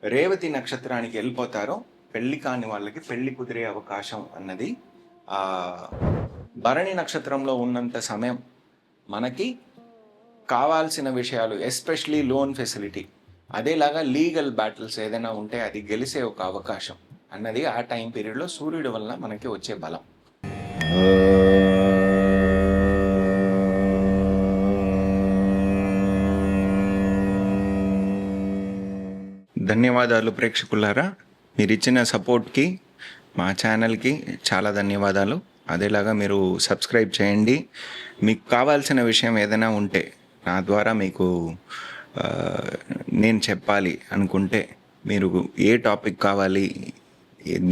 రేవతి నక్షత్రానికి వెళ్ళిపోతారో పెళ్లి కాని వాళ్ళకి పెళ్లి కుదిరే అవకాశం అన్నది ఆ భరణి నక్షత్రంలో ఉన్నంత సమయం మనకి కావాల్సిన విషయాలు, ఎస్పెషలీ లోన్ ఫెసిలిటీ, అదేలాగా లీగల్ బ్యాటిల్స్ ఏదైనా ఉంటే అది గెలిసే ఒక అవకాశం అన్నది ఆ టైం పీరియడ్లో సూర్యుడి వలన మనకి వచ్చే బలం. ధన్యవాదాలు ప్రేక్షకులారా, మీరు ఇచ్చిన సపోర్ట్కి మా ఛానల్కి చాలా ధన్యవాదాలు. అదేలాగా మీరు సబ్స్క్రైబ్ చేయండి. మీకు కావాల్సిన విషయం ఏదైనా ఉంటే నా ద్వారా మీకు నేను చెప్పాలి అనుకుంటే, మీరు ఏ టాపిక్ కావాలి,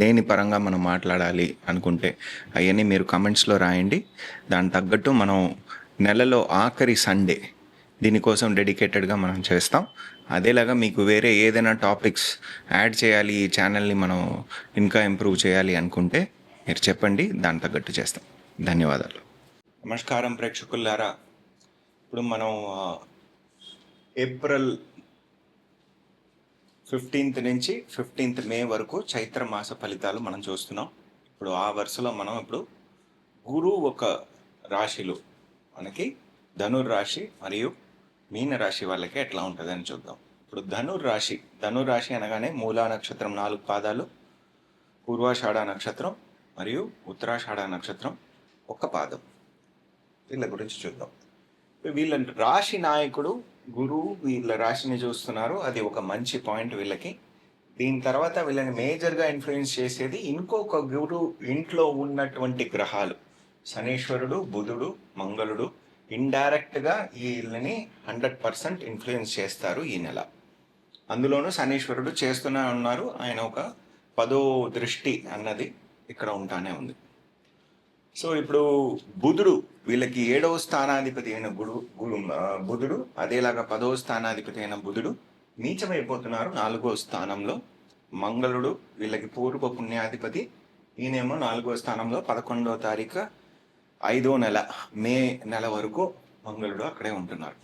దేని పరంగా మనం మాట్లాడాలి అనుకుంటే అవన్నీ మీరు కమెంట్స్లో రాయండి. దాని తగ్గట్టు మనం నెలలో ఆఖరి సండే దీనికోసం డెడికేటెడ్గా మనం చేస్తాం. అదేలాగా మీకు వేరే ఏదైనా టాపిక్స్ యాడ్ చేయాలి, ఈ ఛానల్ని మనం ఇంకా ఇంప్రూవ్ చేయాలి అనుకుంటే మీరు చెప్పండి, దాని తగ్గట్టు చేస్తాం. ధన్యవాదాలు. నమస్కారం ప్రేక్షకులారా, ఇప్పుడు మనం ఏప్రిల్ 15th నుంచి 15th మే వరకు చైత్ర మాస ఫలితాలు మనం చూస్తున్నాం. ఇప్పుడు ఆ వరుసలో మనం ఇప్పుడు గురువు ఒక రాశిలో మనకి ధనుర్రాశి మరియు మీనరాశి వాళ్ళకి ఎట్లా ఉంటుందని చూద్దాం. ఇప్పుడు ధనుర్రాశి అనగానే మూలా నక్షత్రం 4 పాదాలు, పూర్వాషాఢ నక్షత్రం మరియు ఉత్తరాషాఢ నక్షత్రం 1 పాదం. వీళ్ళ గురించి చూద్దాం. వీళ్ళ రాశి నాయకుడు గురువు వీళ్ళ రాశిని చూస్తున్నారు, అది ఒక మంచి పాయింట్ వీళ్ళకి. దీని తర్వాత వీళ్ళని మేజర్గా ఇన్ఫ్లుయెన్స్ చేసేది ఇంకొక గురువు ఇంట్లో ఉన్నటువంటి గ్రహాలు, శనీశ్వరుడు, బుధుడు, మంగళుడు ఇండైరెక్ట్గా వీళ్ళని 100% ఇన్ఫ్లుయెన్స్ చేస్తారు ఈ నెల. అందులోనూ శనీశ్వరుడు చేస్తూనే ఉన్నారు, ఆయన ఒక 10వ దృష్టి అన్నది ఇక్కడ ఉంటానే ఉంది. సో ఇప్పుడు బుధుడు వీళ్ళకి 7వ స్థానాధిపతి అయిన బుధుడు, అదేలాగా 10వ స్థానాధిపతి అయిన బుధుడు నీచమైపోతున్నారు 4వ స్థానంలో. మంగళుడు వీళ్ళకి పూర్వ పుణ్యాధిపతి, ఈయనేమో 4వ స్థానంలో 11వ తారీఖు 5వ నెల మే నెల వరకు మంగళుడు అక్కడే ఉంటున్నారు.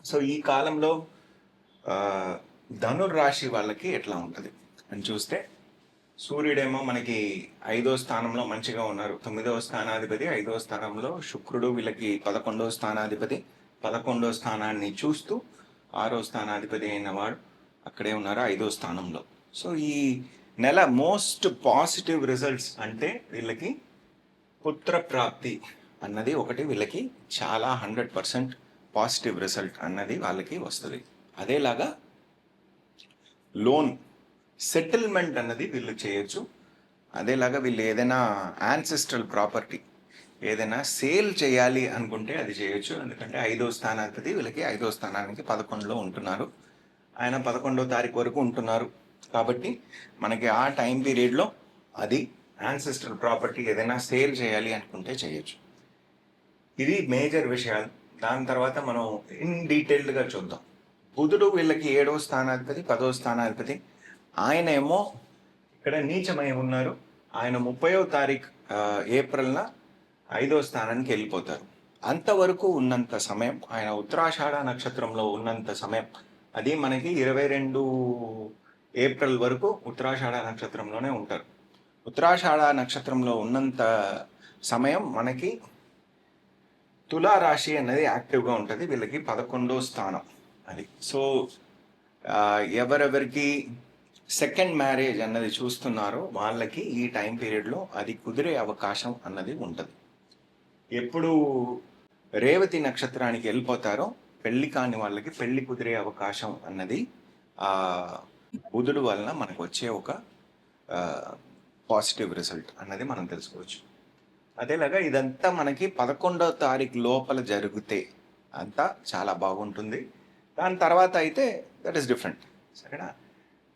సో ఈ కాలంలో ధనుర్రాశి వాళ్ళకి ఎట్లా ఉంటుంది అని చూస్తే, సూర్యుడేమో మనకి 5వ స్థానంలో మంచిగా ఉన్నారు, 9వ స్థానాధిపతి 5వ స్థానంలో. శుక్రుడు వీళ్ళకి 11వ స్థానాధిపతి, 11వ స్థానాన్ని చూస్తూ 6వ స్థానాధిపతి అయిన వాడు అక్కడే ఉన్నారు 5వ స్థానంలో. సో ఈ నెల మోస్ట్ పాజిటివ్ రిజల్ట్స్ అంటే వీళ్ళకి పుత్ర ప్రాప్తి అన్నది ఒకటి, వీళ్ళకి చాలా 100% పాజిటివ్ రిజల్ట్ అన్నది వాళ్ళకి వస్తుంది. అదేలాగా లోన్ సెటిల్మెంట్ అన్నది వీళ్ళు చేయొచ్చు. అదేలాగా వీళ్ళు ఏదైనా యాన్సెస్ట్రల్ ప్రాపర్టీ ఏదైనా సేల్ చేయాలి అనుకుంటే అది చేయొచ్చు. ఎందుకంటే 5వ స్థానాధిపతి వీళ్ళకి 5వ స్థానానికి 11లో ఉంటున్నారు, ఆయన 11వ తారీఖు వరకు ఉంటున్నారు. కాబట్టి మనకి ఆ టైం పీరియడ్లో అది యాన్సెస్ట్రల్ ప్రాపర్టీ ఏదైనా సేల్ చేయాలి అనుకుంటే చేయొచ్చు. ఇది మేజర్ విషయాలు. దాని తర్వాత మనం ఇన్ డీటెయిల్డ్గా చూద్దాం. బుధుడు వీళ్ళకి 7వ స్థానాధిపతి, 10వ స్థానాధిపతి. ఆయన ఏమో ఇక్కడ నీచమై ఉన్నారు, ఆయన 30వ తారీఖు ఏప్రిల్న 5వ స్థానానికి వెళ్ళిపోతారు. అంతవరకు ఉన్నంత సమయం, ఆయన ఉత్తరాషాఢ నక్షత్రంలో ఉన్నంత సమయం, అది మనకి 22 ఏప్రిల్ వరకు ఉత్తరాషాఢ నక్షత్రంలోనే ఉంటారు. ఉత్తరాషాఢ నక్షత్రంలో ఉన్నంత సమయం మనకి తులారాశి అనేది యాక్టివ్గా ఉంటుంది, వీళ్ళకి 11వ స్థానం అది. సో ఎవరెవరికి సెకండ్ మ్యారేజ్ అన్నది చూస్తున్నారో వాళ్ళకి ఈ టైం పీరియడ్లో అది కుదిరే అవకాశం అన్నది ఉంటుంది. ఎప్పుడు రేవతి నక్షత్రానికి వెళ్ళిపోతారో పెళ్లి కాని వాళ్ళకి పెళ్లి కుదిరే అవకాశం అన్నది బుధుడు వలన మనకు వచ్చే ఒక పాజిటివ్ రిజల్ట్ అన్నది మనం తెలుసుకోవచ్చు. అదేలాగా ఇదంతా మనకి 11వ తారీఖు లోపల జరిగితే అంతా చాలా బాగుంటుంది. దాని తర్వాత అయితే దట్ ఈస్ డిఫరెంట్, సరేనా.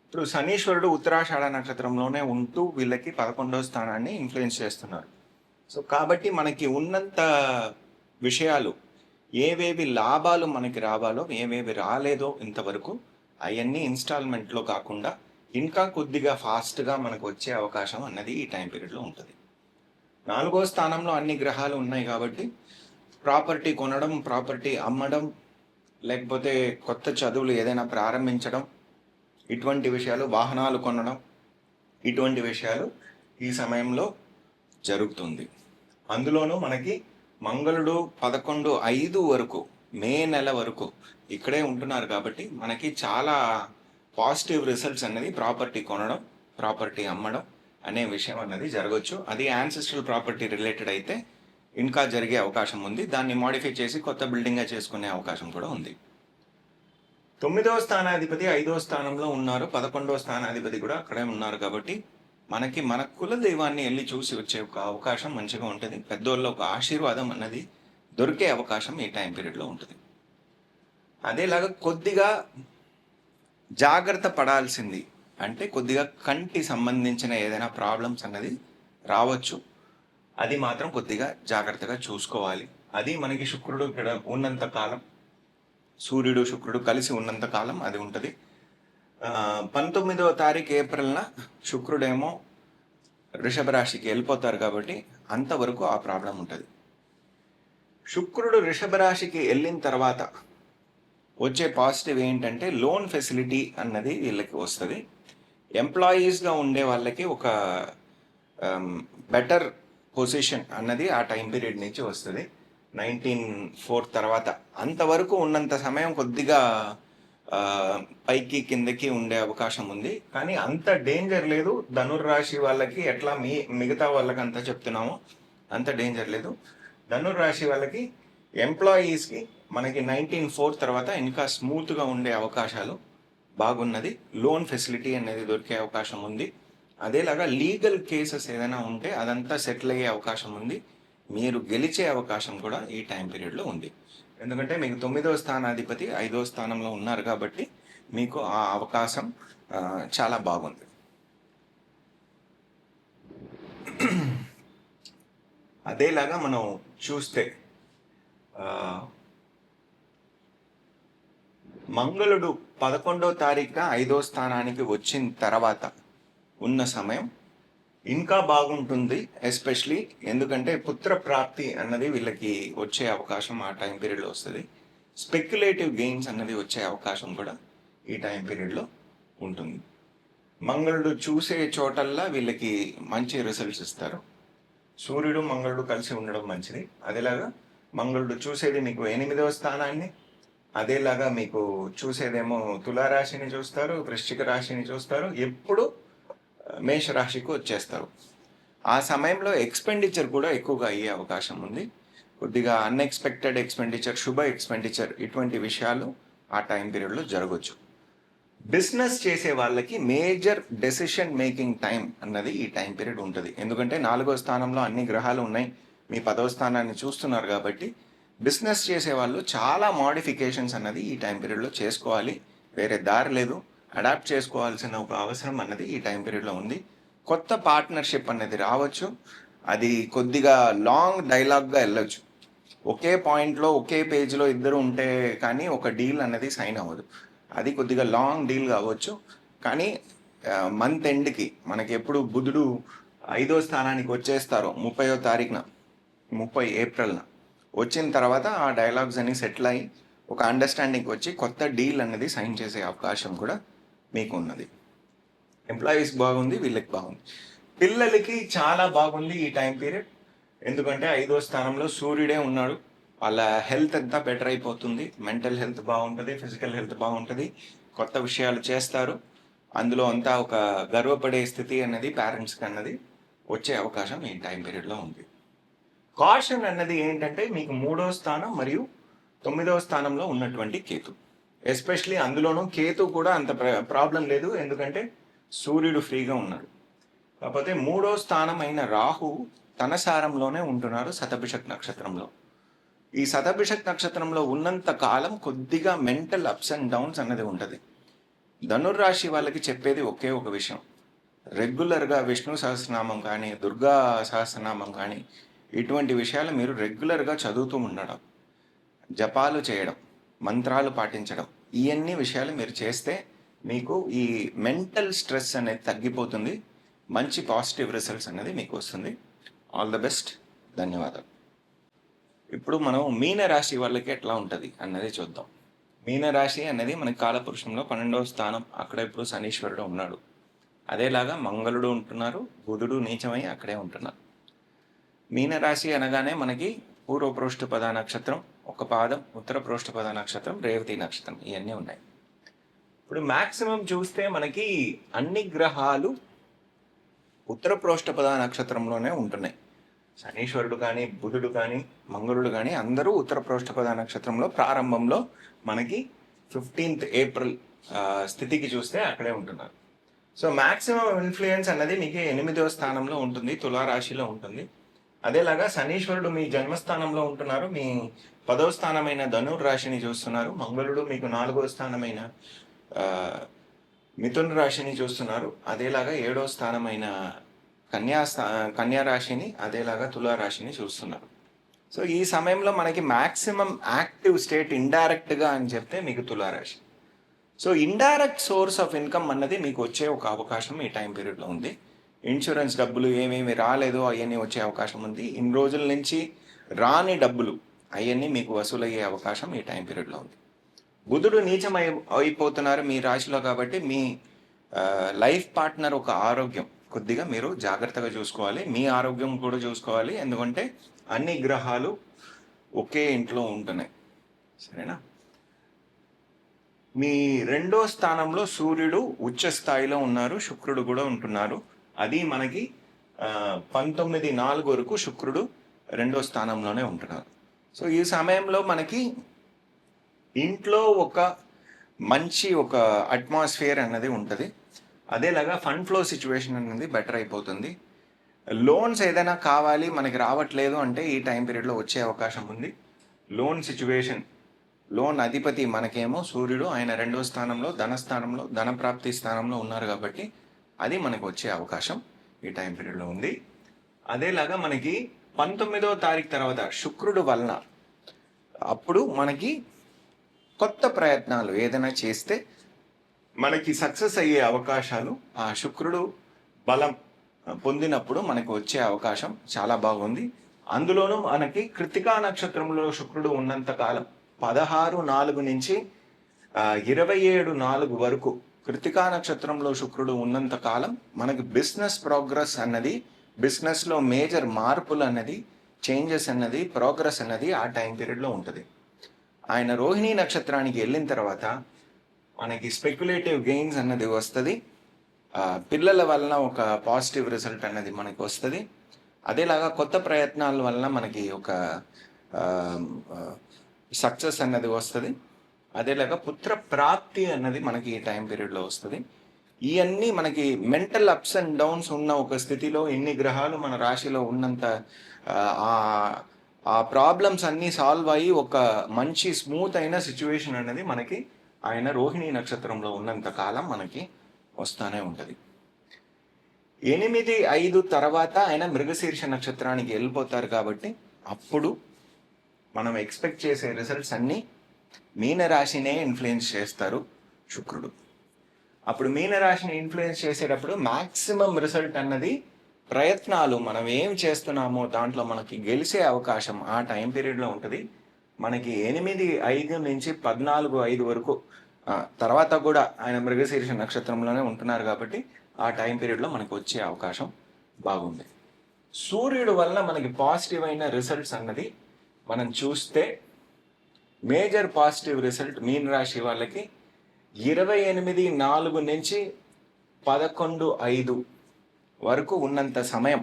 ఇప్పుడు శనీశ్వరుడు ఉత్తరాషాఢ నక్షత్రంలోనే ఉంటూ వీళ్ళకి 11వ స్థానాన్ని ఇన్ఫ్లుయెన్స్ చేస్తున్నారు. సో కాబట్టి మనకి ఉన్నంత విషయాలు, ఏవేవి లాభాలు మనకి రావాలో ఏవేవి రాలేదో ఇంతవరకు అవన్నీ ఇన్స్టాల్మెంట్లో కాకుండా ఇంకా కొద్దిగా ఫాస్ట్గా మనకు వచ్చే అవకాశం అన్నది ఈ టైం పీరియడ్లో ఉంటుంది. 4వ స్థానంలో అన్ని గ్రహాలు ఉన్నాయి కాబట్టి ప్రాపర్టీ కొనడం, ప్రాపర్టీ అమ్మడం, లేకపోతే కొత్త చదువులు ఏదైనా ప్రారంభించడం, ఇటువంటి విషయాలు, వాహనాలు కొనడం, ఇటువంటి విషయాలు ఈ సమయంలో జరుగుతుంది. అందులోనూ మనకి మంగళుడు 11/5 వరకు, మే నెల వరకు ఇక్కడే ఉంటున్నారు కాబట్టి మనకి చాలా పాజిటివ్ రిజల్ట్స్ అనేది ప్రాపర్టీ కొనడం, ప్రాపర్టీ అమ్మడం అనే విషయం అన్నది జరగవచ్చు. అది యాన్సెస్ట్రల్ ప్రాపర్టీ రిలేటెడ్ అయితే ఇంకా జరిగే అవకాశం ఉంది. దాన్ని మాడిఫై చేసి కొత్త బిల్డింగ్గా చేసుకునే అవకాశం కూడా ఉంది. 9వ స్థానాధిపతి 5వ స్థానంలో ఉన్నారు, 11వ స్థానాధిపతి కూడా అక్కడే ఉన్నారు కాబట్టి మనకి మన కుల దైవాన్ని వెళ్ళి చూసి వచ్చే ఒక అవకాశం మంచిగా ఉంటుంది. పెద్దోళ్ళ ఒక ఆశీర్వాదం అన్నది దొరికే అవకాశం ఈ టైం పీరియడ్లో ఉంటుంది. అదేలాగా కొద్దిగా జాగ్రత్త పడాల్సింది అంటే కొద్దిగా కంటి సంబంధించిన ఏదైనా ప్రాబ్లమ్స్ అన్నది రావచ్చు. అది మాత్రం కొద్దిగా జాగ్రత్తగా చూసుకోవాలి. అది మనకి శుక్రుడు ఇక్కడ ఉన్నంత కాలం, సూర్యుడు శుక్రుడు కలిసి ఉన్నంత కాలం అది ఉంటుంది. 19వ తారీఖు ఏప్రిల్న శుక్రుడేమో వృషభ రాశికి వెళ్ళిపోతారు కాబట్టి అంతవరకు ఆ ప్రాబ్లం ఉంటుంది. శుక్రుడు వృషభ రాశికి వెళ్ళిన తర్వాత వచ్చే పాజిటివ్ ఏంటంటే లోన్ ఫెసిలిటీ అన్నది వీళ్ళకి వస్తుంది. ఎంప్లాయీస్గా ఉండే వాళ్ళకి ఒక బెటర్ పొజిషన్ అన్నది ఆ టైం పీరియడ్ నుంచి వస్తుంది. 19/4 తర్వాత అంతవరకు ఉన్నంత సమయం కొద్దిగా పైకి కిందకి ఉండే అవకాశం ఉంది. కానీ అంత డేంజర్ లేదు. ధనుర్రాశి వాళ్ళకి ఎట్లా మిగతా వాళ్ళకి అంతా చెప్తున్నామో అంత డేంజర్ లేదు. ధనుర్రాశి వాళ్ళకి ఎంప్లాయీస్కి మనకి 19/4 తర్వాత ఇంకా స్మూత్గా ఉండే అవకాశాలు బాగున్నది. లోన్ ఫెసిలిటీ అనేది దొరికే అవకాశం ఉంది. అదేలాగా లీగల్ కేసెస్ ఏదైనా ఉంటే అదంతా సెటిల్ అయ్యే అవకాశం ఉంది. మీరు గెలిచే అవకాశం కూడా ఈ టైం పీరియడ్లో ఉంది. ఎందుకంటే మీకు 9వ స్థానాధిపతి 5వ స్థానంలో ఉన్నారు కాబట్టి మీకు ఆ అవకాశం చాలా బాగుంది. అదేలాగా మనం చూస్తే మంగళుడు 11వ తారీఖున 5వ స్థానానికి వచ్చిన తర్వాత ఉన్న సమయం ఇంకా బాగుంటుంది. ఎస్పెషలీ ఎందుకంటే పుత్ర ప్రాప్తి అన్నది వీళ్ళకి వచ్చే అవకాశం ఆ టైం పీరియడ్లో వస్తుంది. స్పెక్యులేటివ్ గెయిన్స్ అన్నది వచ్చే అవకాశం కూడా ఈ టైం పీరియడ్లో ఉంటుంది. మంగళుడు చూసే చోటల్లా వీళ్ళకి మంచి రిజల్ట్స్ ఇస్తారు. సూర్యుడు మంగళుడు కలిసి ఉండడం మంచిది. అదేలాగా మంగళుడు చూసేది మీకు 8వ స్థానాన్ని, అదేలాగా మీకు చూసేదేమో తులారాశిని చూస్తారు, వృశ్చిక రాశిని చూస్తారు, ఎప్పుడు మేషరాశికి వచ్చేస్తారు. ఆ సమయంలో ఎక్స్పెండిచర్ కూడా ఎక్కువగా అయ్యే అవకాశం ఉంది. కొద్దిగా అన్ఎక్స్పెక్టెడ్ ఎక్స్పెండిచర్, శుభ ఎక్స్పెండిచర్ ఇటువంటి విషయాలు ఆ టైం పీరియడ్లో జరగవచ్చు. బిజినెస్ చేసే వాళ్ళకి మేజర్ డెసిషన్ మేకింగ్ టైం అన్నది ఈ టైం పీరియడ్ ఉంటుంది. ఎందుకంటే 4వ స్థానంలో అన్ని గ్రహాలు ఉన్నాయి, మీ 10వ స్థానాన్ని చూస్తున్నారు కాబట్టి బిజినెస్ చేసే వాళ్ళు చాలా మోడిఫికేషన్స్ అన్నది ఈ టైం పీరియడ్లో చేసుకోవాలి. వేరే దారి లేదు. అడాప్ట్ చేసుకోవాల్సిన ఒక అవసరం అన్నది ఈ టైం పీరియడ్లో ఉంది. కొత్త పార్ట్నర్షిప్ అనేది రావచ్చు. అది కొద్దిగా లాంగ్ డైలాగ్గా వెళ్ళొచ్చు. ఒకే పాయింట్లో ఒకే పేజ్లో ఇద్దరు ఉంటే కానీ ఒక డీల్ అనేది సైన్ అవ్వదు. అది కొద్దిగా లాంగ్ డీల్ కావచ్చు. కానీ మంత్ ఎండ్కి మనకి ఎప్పుడు బుధుడు 5వ స్థానానికి వచ్చేస్తారో 30వ తారీఖున, 30 ఏప్రిల్న వచ్చిన తర్వాత ఆ డైలాగ్స్ అన్ని సెటిల్ అయ్యి ఒక అండర్స్టాండింగ్ వచ్చి కొత్త డీల్ అనేది సైన్ చేసే అవకాశం కూడా మీకు ఉన్నది. ఎంప్లాయీస్ బాగుంది, వీళ్ళకి బాగుంది. పిల్లలకి చాలా బాగుంది ఈ టైం పీరియడ్. ఎందుకంటే 5వ స్థానంలో సూర్యుడే ఉన్నాడు. వాళ్ళ హెల్త్ అంతా బెటర్ అయిపోతుంది. మెంటల్ హెల్త్ బాగుంటుంది, ఫిజికల్ హెల్త్ బాగుంటుంది. కొత్త విషయాలు చేస్తారు. అందులో అంతా ఒక గర్వపడే స్థితి అనేది పేరెంట్స్కి అన్నది వచ్చే అవకాశం ఈ టైం పీరియడ్లో ఉంది. కాషన్ అన్నది ఏంటంటే మీకు 3వ స్థానం మరియు 9వ స్థానంలో ఉన్నటువంటి కేతు, ఎస్పెషలీ అందులోనూ కేతు కూడా అంత ప్రాబ్లం లేదు. ఎందుకంటే సూర్యుడు ఫ్రీగా ఉన్నాడు. కాకపోతే 3వ స్థానం అయిన రాహు తన సారంలోనే ఉంటున్నారు శతభిషక్ నక్షత్రంలో. ఈ శతభిషక్ నక్షత్రంలో ఉన్నంత కాలం కొద్దిగా మెంటల్ అప్స్ అండ్ డౌన్స్ అన్నది ఉంటుంది. ధనుర్రాశి వాళ్ళకి చెప్పేది ఒకే ఒక విషయం, రెగ్యులర్గా విష్ణు సహస్రనామం కానీ, దుర్గా సహస్రనామం కానీ ఇటువంటి విషయాలు మీరు రెగ్యులర్గా చదువుతూ ఉండడం, జపాలు చేయడం, మంత్రాలు పాటించడం, ఇవన్నీ విషయాలు మీరు చేస్తే మీకు ఈ మెంటల్ స్ట్రెస్ అనేది తగ్గిపోతుంది. మంచి పాజిటివ్ రిజల్ట్స్ అనేది మీకు వస్తుంది. All the best. ధన్యవాదాలు. ఇప్పుడు మనం మీనరాశి వాళ్ళకి ఎట్లా ఉంటుంది అన్నది చూద్దాం. మీనరాశి అనేది మనకి కాలపురుషంలో 12వ స్థానం. అక్కడ ఇప్పుడు శనీశ్వరుడు ఉన్నాడు. అదేలాగా మంగళుడు ఉంటున్నారు, బుధుడు నీచమై అక్కడే ఉంటున్నారు. మీనరాశి అనగానే మనకి పూర్వ ప్రోష్ఠపద నక్షత్రం ఒక పాదం, ఉత్తర ప్రోష్ఠపద నక్షత్రం, రేవతి నక్షత్రం, ఇవన్నీ ఉన్నాయి. ఇప్పుడు మ్యాక్సిమం చూస్తే మనకి అన్ని గ్రహాలు ఉత్తర ప్రోష్ఠపద నక్షత్రంలోనే ఉంటున్నాయి. శనీశ్వరుడు కానీ, బుధుడు కానీ, మంగళుడు కానీ అందరూ ఉత్తర ప్రోష్ఠపద నక్షత్రంలో ప్రారంభంలో మనకి 15th ఏప్రిల్ స్థితికి చూస్తే అక్కడే ఉంటున్నారు. సో మ్యాక్సిమం ఇన్ఫ్లుయెన్స్ అన్నది మీకు 8వ స్థానంలో ఉంటుంది, తులారాశిలో ఉంటుంది. అదేలాగా శనీశ్వరుడు మీ జన్మస్థానంలో ఉంటున్నారు, మీ 10వ స్థానమైన ధనుర్ రాశిని చూస్తున్నారు. మంగళుడు మీకు 4వ స్థానమైన మిథున రాశిని చూస్తున్నారు. అదేలాగా 7వ స్థానమైన కన్యా రాశిని, అదేలాగా తులారాశిని చూస్తున్నారు. సో ఈ సమయంలో మనకి మ్యాక్సిమం యాక్టివ్ స్టేట్ ఇండైరెక్ట్గా అని చెప్తే మీకు తులారాశి. So indirect source of income అన్నది మీకు వచ్చే ఒక అవకాశం ఈ టైం పీరియడ్లో ఉంది. ఇన్సూరెన్స్ డబ్బులు ఏమేమి రాలేదో అవన్నీ వచ్చే అవకాశం ఉంది. ఇన్ని రోజుల నుంచి రాని డబ్బులు అవన్నీ మీకు వసూలయ్యే అవకాశం ఈ టైం పీరియడ్లో ఉంది. బుధుడు నీచం అయిపోతున్నారు మీ రాశిలో కాబట్టి మీ లైఫ్ పార్ట్నర్ ఒక ఆరోగ్యం కొద్దిగా మీరు జాగ్రత్తగా చూసుకోవాలి. మీ ఆరోగ్యం కూడా చూసుకోవాలి, ఎందుకంటే అన్ని గ్రహాలు ఒకే ఇంట్లో ఉంటున్నాయి. సరేనా? మీ 2వ స్థానంలో సూర్యుడు ఉచ్చ స్థాయిలో ఉన్నారు, శుక్రుడు కూడా ఉంటున్నారు. అది మనకి 19/4 వరకు శుక్రుడు 2వ స్థానంలోనే ఉంటున్నారు. సో ఈ సమయంలో మనకి ఇంట్లో ఒక మంచి ఒక అట్మాస్ఫియర్ అన్నది ఉంటుంది. అదేలాగా ఫండ్ ఫ్లో సిచ్యువేషన్ అనేది బెటర్ అయిపోతుంది. లోన్స్ ఏదైనా కావాలి మనకి రావట్లేదు అంటే ఈ టైం పీరియడ్లో వచ్చే అవకాశం ఉంది. లోన్ సిచ్యువేషన్, లోన్ అధిపతి మనకేమో సూర్యుడు, ఆయన 2వ స్థానంలో ధనస్థానంలో ధనప్రాప్తి స్థానంలో ఉన్నారు కాబట్టి అది మనకు వచ్చే అవకాశం ఈ టైం పీరియడ్లో ఉంది. అదేలాగా మనకి 19వ తారీఖు తర్వాత శుక్రుడు వలన అప్పుడు మనకి కొత్త ప్రయత్నాలు ఏదైనా చేస్తే మనకి సక్సెస్ అయ్యే అవకాశాలు ఆ శుక్రుడు బలం పొందినప్పుడు మనకు వచ్చే అవకాశం చాలా బాగుంది. అందులోనూ మనకి కృత్తికా నక్షత్రంలో శుక్రుడు ఉన్నంత కాలం 16/4 నుంచి 27/4 వరకు కృత్తికా నక్షత్రంలో శుక్రుడు ఉన్నంత కాలం మనకి బిజినెస్ ప్రోగ్రెస్ అన్నది, బిజినెస్లో మేజర్ మార్పులు అన్నది, చేంజెస్ అన్నది, ప్రోగ్రెస్ అన్నది ఆ టైం పీరియడ్లో ఉంటుంది. ఆయన రోహిణీ నక్షత్రానికి వెళ్ళిన తర్వాత మనకి స్పెక్యులేటివ్ గెయిన్స్ అన్నది వస్తుంది. పిల్లల వలన ఒక పాజిటివ్ రిజల్ట్ అన్నది మనకి వస్తుంది. అదేలాగా కొత్త ప్రయత్నాల వలన మనకి ఒక సక్సెస్ అన్నది వస్తుంది. అదేలాగా పుత్ర ప్రాప్తి అన్నది మనకి ఈ టైం పీరియడ్లో వస్తుంది. ఇవన్నీ మనకి మెంటల్ అప్స్ అండ్ డౌన్స్ ఉన్న ఒక స్థితిలో ఇన్ని గ్రహాలు మన రాశిలో ఉన్నంత ఆ ప్రాబ్లమ్స్ అన్నీ సాల్వ్ అయ్యి ఒక మంచి స్మూత్ అయిన సిచ్యువేషన్ అనేది మనకి ఆయన రోహిణీ నక్షత్రంలో ఉన్నంత కాలం మనకి వస్తూనే ఉంటుంది. 8/5 తర్వాత ఆయన మృగశీర్ష నక్షత్రానికి వెళ్ళిపోతారు కాబట్టి అప్పుడు మనం ఎక్స్పెక్ట్ చేసే రిజల్ట్స్ అన్నీ మీనరాశినే ఇన్ఫ్లుయెన్స్ చేస్తారు శుక్రుడు. అప్పుడు మీనరాశిని ఇన్ఫ్లుయెన్స్ చేసేటప్పుడు మ్యాక్సిమం రిజల్ట్ అన్నది ప్రయత్నాలు మనం ఏం చేస్తున్నామో దాంట్లో మనకి గెలిచే అవకాశం ఆ టైం పీరియడ్లో ఉంటుంది. మనకి 8/5 నుంచి 14/5 వరకు తర్వాత కూడా ఆయన మృగశీర్ష నక్షత్రంలోనే ఉంటున్నారు కాబట్టి ఆ టైం పీరియడ్లో మనకు వచ్చే అవకాశం బాగుంది. సూర్యుడు వల్ల మనకి పాజిటివ్ అయిన రిజల్ట్స్ అన్నది మనం చూస్తే మేజర్ పాజిటివ్ రిజల్ట్ మీన రాశి వాళ్ళకి 28/4 నుంచి 11/5 వరకు ఉన్నంత సమయం,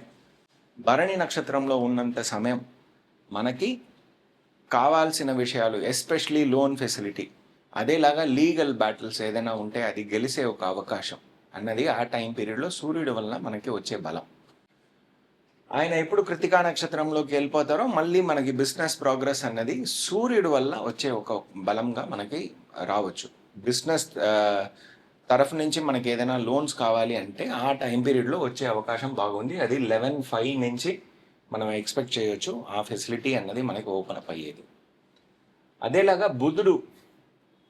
భరణి నక్షత్రంలో ఉన్నంత సమయం మనకి కావాల్సిన విషయాలు, ఎస్పెషలీ లోన్ ఫెసిలిటీ, అదేలాగా లీగల్ బ్యాటిల్స్ ఏదైనా ఉంటే అది గెలిసే ఒక అవకాశం అన్నది ఆ టైం పీరియడ్లో సూర్యుడి వలన మనకి వచ్చే బలం. ఆయన ఎప్పుడు కృత్తికా నక్షత్రంలోకి వెళ్ళిపోతారో మళ్ళీ మనకి బిజినెస్ ప్రోగ్రెస్ అన్నది సూర్యుడి వల్ల వచ్చే ఒక బలంగా మనకి రావచ్చు. బిజినెస్ తరఫు నుంచి మనకి ఏదైనా లోన్స్ కావాలి అంటే ఆ టైం పీరియడ్లో వచ్చే అవకాశం బాగుంది. అది 11/5 నుంచి మనం ఎక్స్పెక్ట్ చేయొచ్చు ఆ ఫెసిలిటీ అన్నది మనకి ఓపెన్ అప్ అయ్యేది. అదేలాగా బుధుడు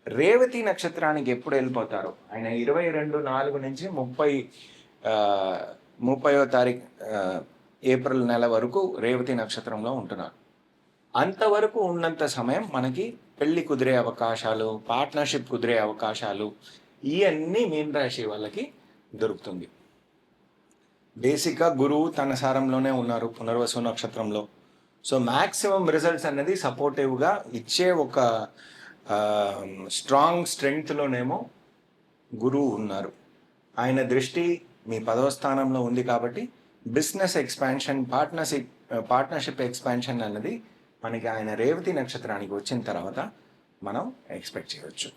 రేవతి నక్షత్రానికి ఎప్పుడు వెళ్ళిపోతారో ఆయన 22/4 నుంచి 30వ తారీఖు ఏప్రిల్ నెల వరకు రేవతి నక్షత్రంలో ఉంటున్నారు. అంతవరకు ఉన్నంత సమయం మనకి పెళ్లి కుదిరే అవకాశాలు, పార్ట్నర్షిప్ కుదిరే అవకాశాలు, ఇవన్నీ మీన రాశి వాళ్ళకి దొరుకుతుంది. బేసిక్గా గురువు తన సారంలోనే ఉన్నారు పునర్వసు నక్షత్రంలో. సో మ్యాక్సిమం రిజల్ట్స్ అనేది సపోర్టివ్గా ఇచ్చే ఒక స్ట్రాంగ్ స్ట్రెంగ్త్లోనేమో గురువు ఉన్నారు. ఆయన దృష్టి మీ 10వ స్థానంలో ఉంది కాబట్టి బిజినెస్ ఎక్స్పాన్షన్, పార్ట్నర్షిప్ ఎక్స్పాన్షన్ అన్నది మనకి ఆయన రేవతి నక్షత్రానికి వచ్చిన తర్వాత మనం ఎక్స్పెక్ట్ చేయవచ్చు.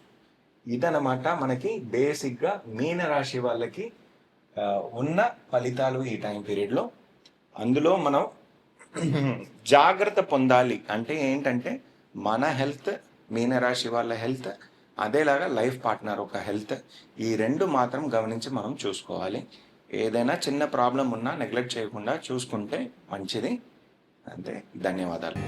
ఇదన్నమాట మనకి బేసిక్గా మీనరాశి వాళ్ళకి ఉన్న ఫలితాలు ఈ టైం పీరియడ్లో. అందులో మనం జాగ్రత్త పొందాలి అంటే ఏంటంటే మన హెల్త్, మీనరాశి వాళ్ళ హెల్త్, అదేలాగా లైఫ్ పార్ట్నర్ ఒక హెల్త్, ఈ రెండు మాత్రం గమనించి మనం చూసుకోవాలి. ఏదైనా చిన్న ప్రాబ్లం ఉన్నా నెగ్లెక్ట్ చేయకుండా చూసుకుంటే మంచిది. అంతే. ధన్యవాదాలు.